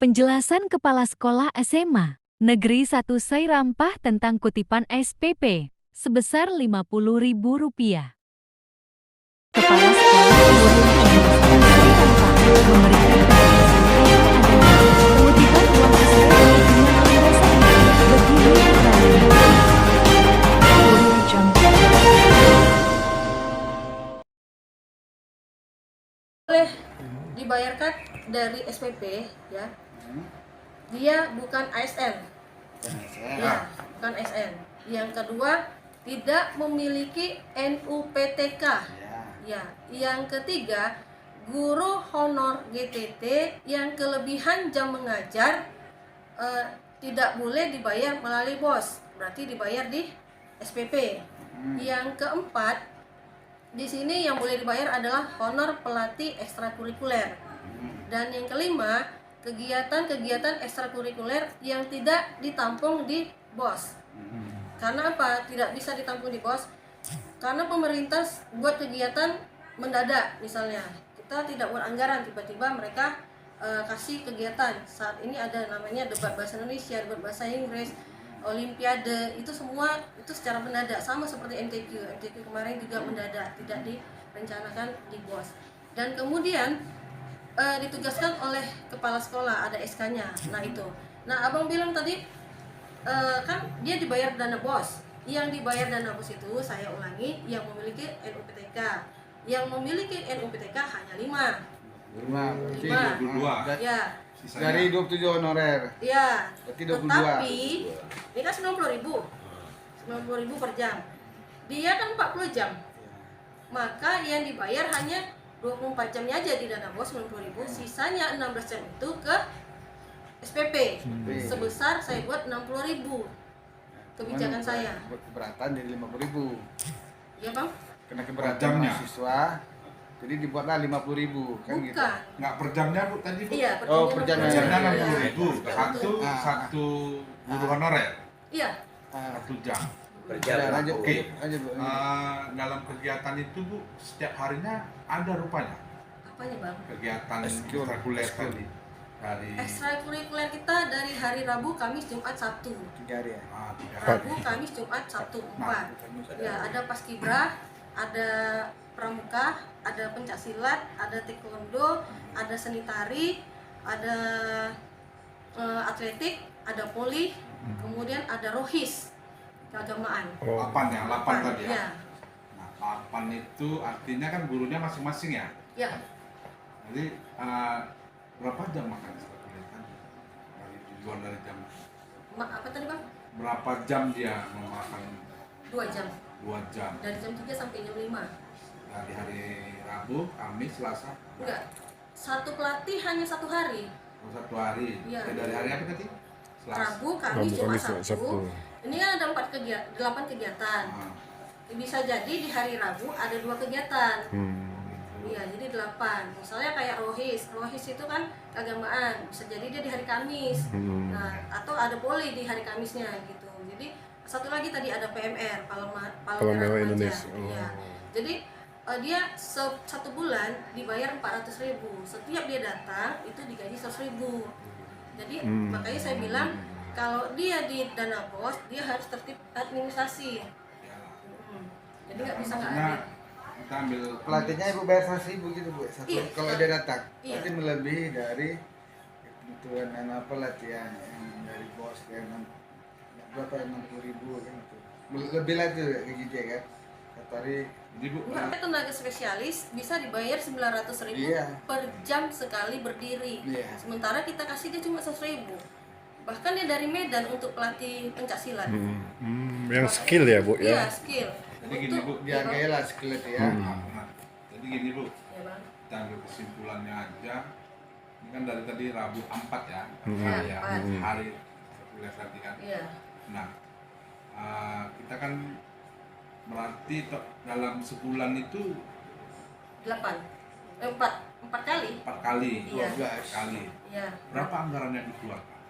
Penjelasan Kepala Sekolah SMA Negeri 1 Sairampah tentang kutipan SPP sebesar Rp50.000. Kepala Sekolah memberikan kutipan uang SPP dengan alasan begini boleh dibayarkan dari SPP ya. Dia bukan ASN. Ya, bukan ASN. Yang kedua, tidak memiliki NUPTK. Ya, yang ketiga, guru honor GTT yang kelebihan jam mengajar tidak boleh dibayar melalui BOS. Berarti dibayar di SPP. Yang keempat, di sini yang boleh dibayar adalah honor pelatih ekstrakurikuler. Dan yang kelima, kegiatan-kegiatan ekstrakurikuler yang tidak ditampung di BOS. Karena apa? Tidak bisa ditampung di BOS. Karena pemerintah buat kegiatan mendadak, misalnya kita tidak buat anggaran, tiba-tiba mereka kasih kegiatan. Saat ini ada namanya debat bahasa Indonesia, debat bahasa Inggris, Olimpiade, itu semua itu secara mendadak, sama seperti MTQ kemarin juga mendadak, tidak direncanakan di BOS. Dan kemudian ditugaskan oleh kepala sekolah, ada SK-nya. Nah itu. Nah abang bilang tadi kan dia dibayar dana BOS. Yang dibayar dana BOS itu, saya ulangi, yang memiliki NUPTK. Yang memiliki NUPTK hanya 5. 5 Ya. dari 27 honorer. Ya. Berarti 22. Tetapi ini kan 90.000 per jam. Dia kan 40 jam. Maka yang dibayar hanya 24 jamnya aja di dana BOS 90.000, sisanya 16 jam itu ke SPP. Sebesar saya buat 60.000. Kebijakan saya. Keberatan jadi 50.000. Iya, Bang? Kena keberatan mahasiswa. Jadi dibuatlah 50.000 kan. Bukan. Gitu. Nggak per jamnya Bu tadi Bu? Iya, per jamnya. Per jamnya 60.000. Iya. Satu guru honorer. Iya. 1 jam. Lanjut. Oke. Lanjut, Bu. Dalam kegiatan itu Bu, setiap harinya ada rupanya Apanya, Bang? kegiatan ekstrakurikuler tadi. Dari Ekstrakurikuler kita dari hari Rabu, Kamis, Jumat, Sabtu. 3 hari ya. 3 Rabu, Kamis, Jumat, Sabtu, 4. Ya, ada paskibra, ada pramuka, ada pencaksilat, ada taekwondo, ada seni tari, ada atletik, ada poli, kemudian ada rohis, keagamaan. 8 tadi ya. Ya. Nah, 8 itu artinya kan gurunya masing-masing ya. Ya. Jadi berapa jam makan ekstrakurikuler tadi? Dari jam Apa tadi, Bang? berapa jam dia memakan? 2 jam. 2 jam. Dari jam 3 sampai jam 5. Dari hari Rabu, Kamis, Selasa? Enggak. Satu pelatih hanya 1 hari. 1 hari. Iya. Dari hari apa tadi? Rabu, Kamis, Jumat, Sabtu. Ini kan ada 8 kegiatan. Bisa jadi di hari Rabu ada 2 kegiatan. Iya, jadi 8. Misalnya kayak rohis itu kan keagamaan. Bisa jadi dia di hari Kamis. Nah, atau ada poli di hari Kamisnya gitu. Jadi satu lagi tadi ada PMR, Palang Merah Indonesia. Iya. Jadi dia satu bulan dibayar 400.000. Setiap dia datang itu digaji 100.000. Jadi makanya saya bilang kalau dia di dana BOS dia harus tertib administrasi. Jadi nggak bisa nggak hadir. Kita ambil Pelatihnya Ibu bayar 100.000 gitu, Bu. Iya. Kalau dia datang. Iya. Berarti melebihi dari kebutuhan latihan yang dari BOS ya, berapa 60.000 kan itu. Lebih lah tuh kayak gitu ya kan. Satu hari. Jadi Bu, Tenaga spesialis bisa dibayar 900.000 Iya. per jam sekali berdiri. Iya. Sementara kita kasih dia cuma 100.000. Bahkan dia dari Medan untuk pelatih pencaksilat. Yang skill ya Bu Iya, ya. skill. Jadi gini, Bu, Dihargai lah skill itu ya. nah, jadi gini Bu, Ya, Bang. kita ambil kesimpulannya aja. Ini kan dari tadi Rabu 4 ya. Iya, 4. Hari ekstrakurikuler tadi kan. Iya. Nah, kita kan berarti dalam sebulan itu 4 kali. 4 kali, Iya. 12 kali. Iya. Berapa anggaran yang dikeluarkan?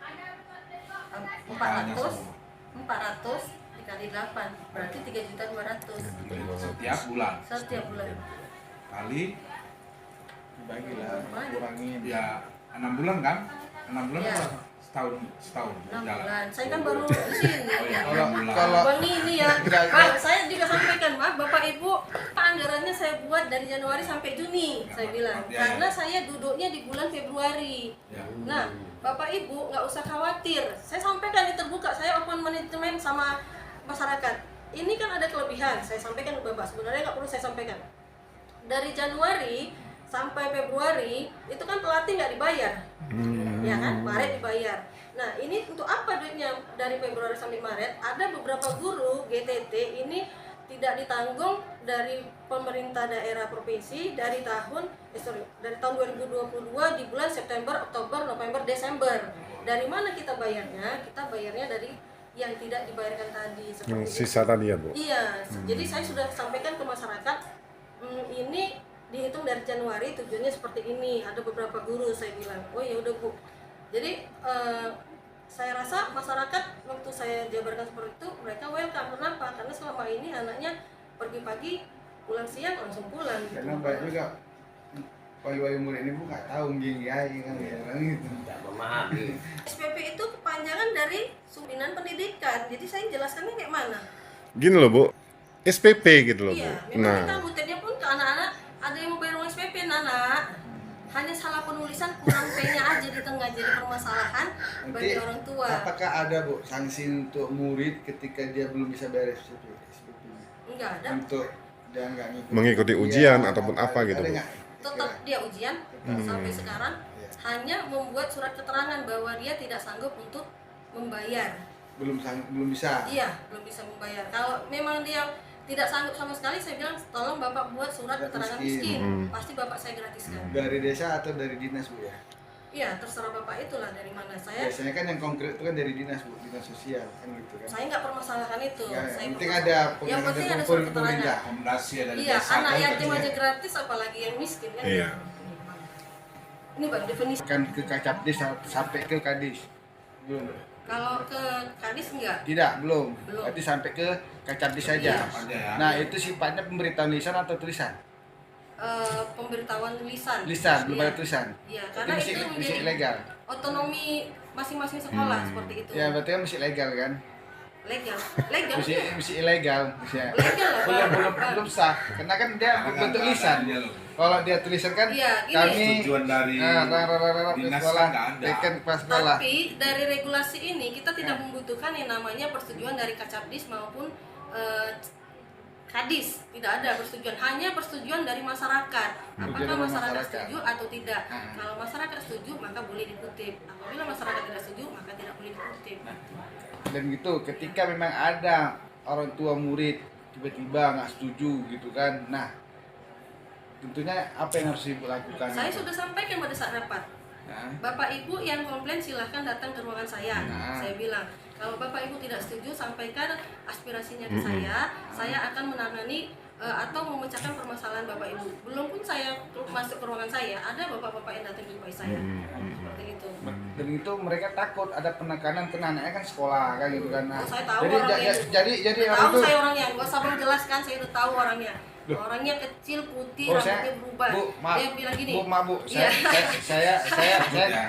400 dikali 8 berarti 3.200.000 Setiap bulan. setiap bulan. Kali Dibagi lah, kurangin. ya 6 bulan kan? 6 bulan Ya. apa? Setahun 6 jalan. bulan. Saya kan baru di sini. Oh iya, Kalau 6 bulan. kalau Bang ini ya, Enggak. Bang, saya juga sampaikan, Pak, Bapak Ibu, Pak, anggarannya saya buat dari Januari sampai Juni, saya bilang, Ya, karena ya. saya duduknya di bulan Februari. Ya. Nah, Bapak Ibu nggak usah khawatir, saya sampaikan ini terbuka, saya open manajemen sama masyarakat. Ini kan ada kelebihan, saya sampaikan ke Bapak, sebenarnya nggak perlu saya sampaikan. Dari Januari sampai Februari, itu kan pelatih nggak dibayar, ya kan, Maret dibayar. Nah, ini untuk apa duitnya dari Februari sampai Maret? Ada beberapa guru GTT ini tidak ditanggung dari pemerintah daerah provinsi dari tahun 2022 di bulan September, Oktober, November, Desember. Dari mana kita bayarnya? Kita bayarnya dari yang tidak dibayarkan tadi Yang seperti sisa tadi ya, Bu? Iya, jadi saya sudah sampaikan ke masyarakat, ini dihitung dari Januari tujuannya seperti ini. Ada beberapa guru saya bilang, oh ya udah Bu. Jadi saya rasa masyarakat waktu saya jabarkan seperti itu mereka welcome. Kenapa? Karena selama ini anaknya pergi pagi pulang siang langsung pulang. Gitu. karena banyak juga wali-wali murid ini Bu nggak tahu gini kan orang gitu. Tidak memahami. SPP itu kepanjangan dari Sumbinan Pendidikan. Jadi saya jelaskannya kayak mana? Gini loh, Bu. SPP gitu loh, Bu. Iya, memang kita Nah, ngutipnya pun ke anak-anak ada yang mau bayar uang SPP, Nana. Hanya salah penulisan, kurang P-nya aja di tengah, jadi permasalahan bagi Nanti orang tua. apakah ada Bu sanksi untuk murid ketika dia belum bisa bayar SPP? Enggak ada. Untuk dia nggak ngikutin Mengikuti ujian ataupun apa gitu, Bu? nggak? Tetap dia ujian sampai sekarang hanya membuat surat keterangan bahwa dia tidak sanggup untuk membayar. belum bisa. Iya, belum bisa membayar. Kalau memang dia tidak sanggup sama sekali, saya bilang tolong Bapak buat surat Surat keterangan miskin. miskin. Pasti Bapak saya gratiskan. Dari desa atau dari dinas Bu ya? Iya, terserah Bapak itulah dari mana. Saya Biasanya kan yang konkret itu kan dari dinas Bu, dinas sosial kan gitu kan. saya nggak permasalahkan itu. Ya, Saya yang penting permasalahkan- ada yang penting ada kumpul surat pemerintah. keterangan. Rekomendasi dari Iya, desa anak kan yatim tadi. aja gratis, apalagi yang miskin kan? Iya. Ini Bang definisi. Kan ke Kacapdis sampai ke Kadis. Belum. Kalau ke Kadis enggak? Tidak, belum. Belum. Berarti sampai ke Kacapdis saja. Iya. Aja ya. Nah, itu sifatnya pemberitahuan lisan atau tulisan? Pemberitahuan lisan. Lisan, belum Iya. ada tulisan. Iya, Itu karena mesti, itu mesti menjadi ilegal. otonomi masing-masing sekolah seperti itu. Ya, berarti kan mesti legal kan? Legal, legal. Mesti ilegal, mesti. Legal lah, belum Bang. belum sah. Karena kan dia Karena kan bentuk nggak lisan. ada dia loh. Kalau dia tulisan kan Iya, gini. kami Tujuan dari dinas sekolah, kan nggak ada. bikin pas sekolah. Tapi dari regulasi ini kita tidak membutuhkan yang namanya persetujuan dari Kacapdis maupun Kadis. Tidak ada persetujuan, hanya persetujuan dari masyarakat. Apakah Dari masyarakat masyarakat. setuju atau tidak? Hmm. Kalau masyarakat setuju maka boleh dikutip. Apabila masyarakat tidak setuju maka tidak boleh dikutip. Dan gitu, ketika memang ada orang tua murid tiba-tiba nggak setuju gitu kan, nah tentunya apa yang harus ibu lakukan? Saya sudah sampaikan pada saat rapat. Nah, Bapak Ibu yang komplain silahkan datang ke ruangan saya. Nah. Saya bilang, kalau Bapak Ibu tidak setuju sampaikan aspirasinya ke saya akan menangani atau memecahkan permasalahan Bapak Ibu. Belum pun saya masuk ke ruangan saya, ada bapak-bapak yang datang jumpai saya. Seperti itu. dan itu mereka takut ada penekanan karena anaknya kan sekolah kan gitu kan. Nah, Oh, saya tahu jadi orangnya. jadi Udah orang tahu itu saya orangnya, gak usah menjelaskan, saya udah tahu orangnya. Orangnya kecil, putih, Oh, saya- rambutnya berubah. Bu, maaf. Dia bilang gini. Bu, maaf Bu, Iya.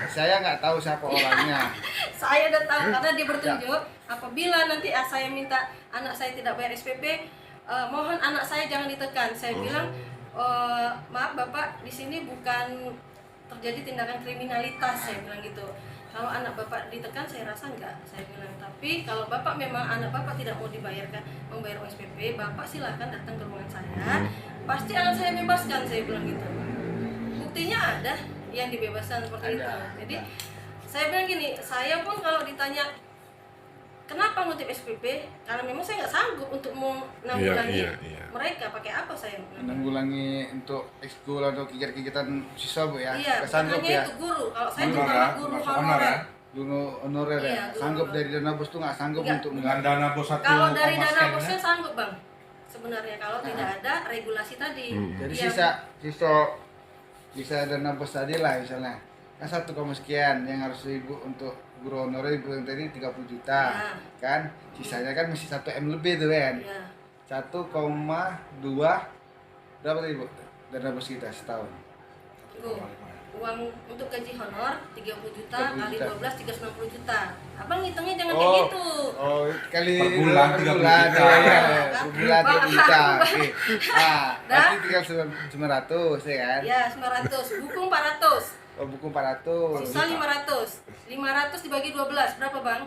saya nggak tahu siapa orangnya. Saya udah tahu karena dia bertunjuk apabila nanti saya minta anak saya tidak bayar SPP, mohon anak saya jangan ditekan. Saya bilang maaf Bapak, di sini bukan terjadi tindakan kriminalitas, saya bilang gitu. Kalau anak Bapak ditekan saya rasa enggak, saya bilang. Tapi kalau Bapak memang anak Bapak tidak mau membayar SPP, Bapak silahkan datang ke ruangan saya. Pasti akan saya bebaskan, saya bilang gitu. Buktinya ada yang dibebaskan seperti itu. Jadi saya bilang gini, saya pun kalau ditanya kenapa ngutip SPP, karena memang saya nggak sanggup untuk menanggulangi Iya. mereka. Pakai apa saya? Menanggulangi untuk ekskul atau kegiatan siswa Bu ya. Iya, Nggak bukan sanggup hanya ya. itu guru. Kalau saya Honorer, juga guru masuk honorer. honorer. Dulu honorer Iya, ya. dulu Sanggup honorer. dari dana bos tuh nggak sanggup Nggak. untuk Dengan dana bos 1,5 Kalau dari dana sekian, bosnya ya. sanggup bang. Sebenarnya kalau tidak ada regulasi tadi. Jadi Yang- sisa dana bos tadi lah misalnya kan 1, sekian yang harus ibu untuk guru honorer ibu yang tadi 30 juta Ya. kan sisanya kan masih 1 M lebih tuh kan Ya. 1,2 berapa tadi bu dana bos kita setahun Tuh. uang untuk gaji honor 30 juta 30 kali juta. 12 360 juta. Abang ngitungnya jangan kayak gitu. Oh, kali Per bulan 30 juta. Ya, per bulan 30 juta. Oke. Nah, Dah. berarti tinggal 900 ya kan? Ya 900, buku 400, Oh, buku 400. sisa 500. 500 dibagi 12 berapa bang?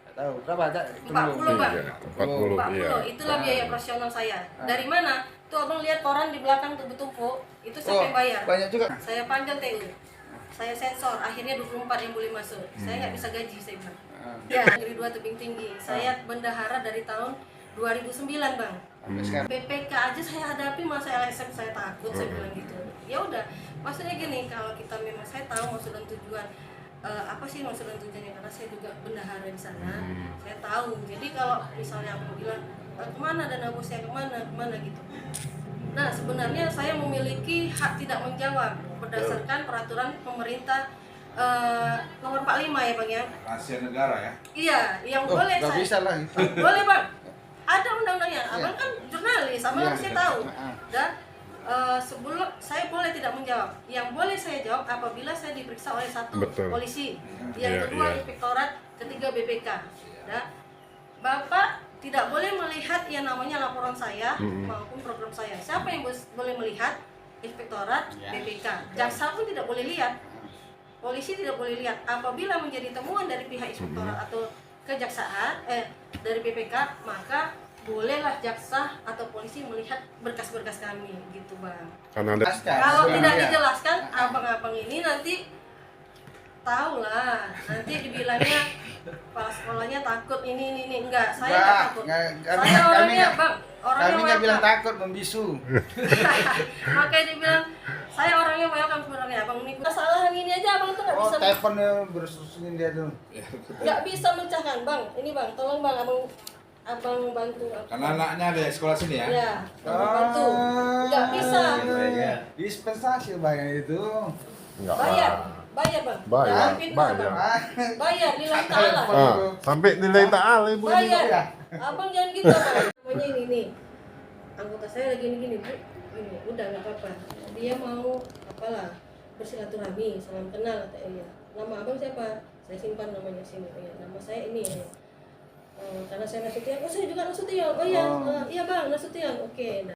Nggak tahu berapa ada? 40 bang. Iya, 40, 40, iya. itulah biaya operasional saya. Dari mana? Tuh abang lihat koran di belakang tuh bertumpuk, itu Oh, siapa yang bayar? banyak juga. Saya panggil TU, saya sensor, akhirnya 24 yang boleh masuk. Saya nggak bisa gaji, saya bilang. Ah, Ya, negeri 2 tebing tinggi. Saya bendahara dari tahun 2009 bang. sampai sekarang. PPK aja saya hadapi, masa LSM saya takut, saya bilang gitu. Ya udah, maksudnya gini, kalau kita memang saya tahu maksud dan tujuan apa sih maksud dan tujuannya, karena saya juga bendahara di sana, saya tahu. Jadi kalau misalnya aku bilang kemana dana bosnya, kemana gitu. Nah sebenarnya saya memiliki hak tidak menjawab berdasarkan peraturan pemerintah nomor 45 ya bang ya. Rahasia negara ya. Iya, yang Oh, boleh nggak saya. bisa lah itu. Boleh bang. Ada undang-undangnya. Abang kan jurnalis, abang Iya, harusnya iya. tahu. Ah. Dan sebelum saya boleh tidak menjawab. Yang boleh saya jawab apabila saya diperiksa oleh satu Betul. polisi, Iya, yang kedua iya. inspektorat, ketiga BPK. Dan Bapak tidak boleh melihat yang namanya laporan saya maupun program saya. Siapa yang boleh melihat? Inspektorat, BPK. Jaksa pun tidak boleh lihat. Polisi tidak boleh lihat. Apabila menjadi temuan dari pihak inspektorat atau kejaksaan dari BPK, maka bolehlah jaksa atau polisi melihat berkas-berkas kami gitu bang. Karena ada Kalau tidak Iya. dijelaskan, abang-abang ini nanti tahu lah, nanti dibilangnya kepala sekolahnya takut ini enggak. Saya nggak takut. Saya orangnya bang, orangnya Kami nggak bilang welcome. takut, membisu. Makanya dibilang saya orangnya welcome sebenarnya abang ini. Kesalahan ini aja abang tuh nggak Oh, bisa telepon bersusunin dia tuh. nggak bisa mecahkan bang. Ini bang, tolong bang abang bantu aku. Karena anaknya ada sekolah sini ya. Ya, abang bantu. Nggak bisa. Dispensasi banyak itu. enggak Bayar bang. Bayar, Jangan fitnah, bayar. Bang. Bayar lillahi ta'ala. sampai nilai ta'ala ibu. Bayar. Abang jangan gitu bang. Namanya ini nih. Anggota saya lagi gini bu. Ini udah nggak apa-apa. Dia mau apalah bersilaturahmi, salam kenal kata iya. Nama abang siapa? Saya simpan namanya sini. Oh, ya. Nama saya ini. Karena saya Nasution. Oh saya juga Nasution. Oh iya, iya bang Nasution. Oke.